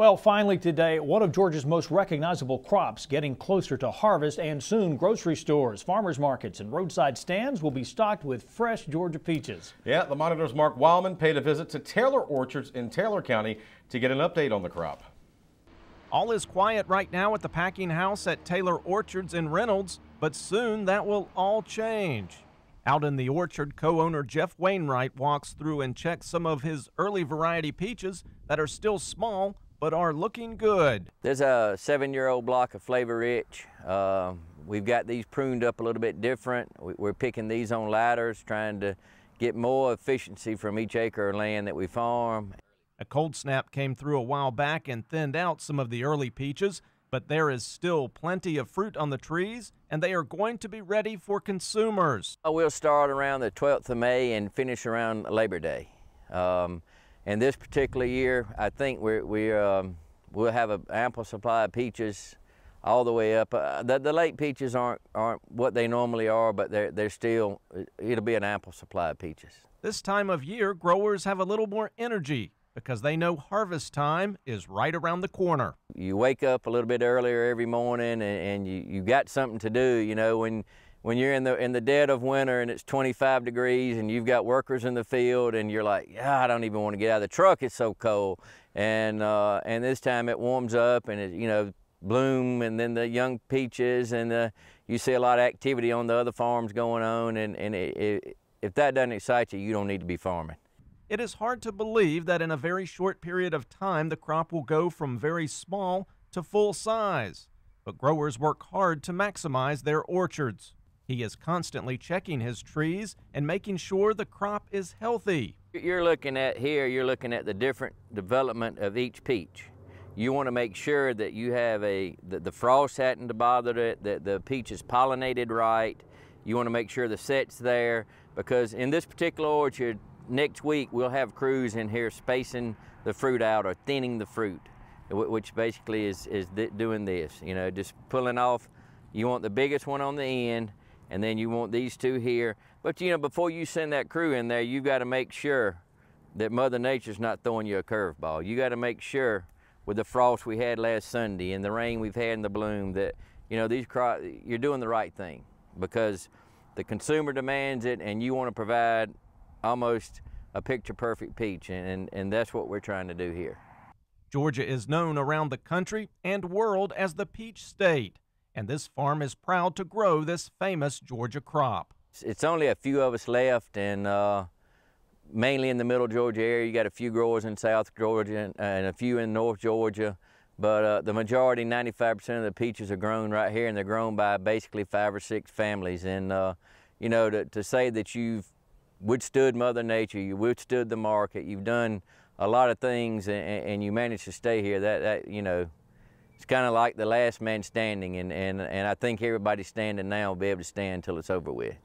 Well, finally today, one of Georgia's most recognizable crops getting closer to harvest, and soon grocery stores, farmers markets, and roadside stands will be stocked with fresh Georgia peaches. Yeah, the Monitor's Mark Wildman paid a visit to Taylor Orchards in Taylor County to get an update on the crop. All is quiet right now at the packing house at Taylor Orchards in Reynolds, but soon that will all change. Out in the orchard, co-owner Jeff Wainwright walks through and checks some of his early variety peaches that are still small but are looking good. There's a 7-year-old block of Flavor Rich. We've got these pruned up a little bit different. We're picking these on ladders, trying to get more efficiency from each acre of land that we farm. A cold snap came through a while back and thinned out some of the early peaches, but there is still plenty of fruit on the trees, and they are going to be ready for consumers. We'll start around the 12th of May and finish around Labor Day. And this particular year, I think we'll have an ample supply of peaches all the way up. The late peaches aren't what they normally are, but they're still, it'll be an ample supply of peaches. This time of year, growers have a little more energy because they know harvest time is right around the corner. You wake up a little bit earlier every morning and you got something to do. You know, when you're in the dead of winter and it's 25 degrees and you've got workers in the field and you're like, yeah, I don't even want to get out of the truck, it's so cold. And this time it warms up and it, you know, bloom, and then the young peaches, and you see a lot of activity on the other farms going on, and if that doesn't excite you, you don't need to be farming. It is hard to believe that in a very short period of time the crop will go from very small to full size. But growers work hard to maximize their orchards. He is constantly checking his trees and making sure the crop is healthy. You're looking at the different development of each peach. You want to make sure that you have the frost hadn't bothered it, that the peach is pollinated right. You want to make sure the set's there, because in this particular orchard, next week we'll have crews in here spacing the fruit out or thinning the fruit, which basically is doing this, you know, just pulling off. You want the biggest one on the end, and then you want these two here. But you know, before you send that crew in there, you've got to make sure that Mother Nature's not throwing you a curveball. You got to make sure, with the frost we had last Sunday and the rain we've had in the bloom, that, you know, these crops, you're doing the right thing, because the consumer demands it, and you want to provide almost a picture-perfect peach, and that's what we're trying to do here. Georgia is known around the country and world as the peach state, and this farm is proud to grow this famous Georgia crop. It's only a few of us left, and mainly in the middle Georgia area. You got a few growers in South Georgia and a few in North Georgia, but the majority, 95% of the peaches are grown right here, and they're grown by basically 5 or 6 families. And you know, to say that you've withstood Mother Nature, you withstood the market, you've done a lot of things, and you managed to stay here, that you know, it's kind of like the last man standing, and I think everybody standing now will be able to stand until it's over with.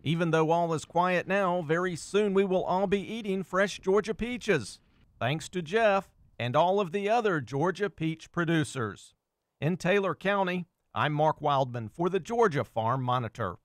Even though all is quiet now, very soon we will all be eating fresh Georgia peaches, thanks to Jeff and all of the other Georgia peach producers. In Taylor County, I'm Mark Wildman for the Georgia Farm Monitor.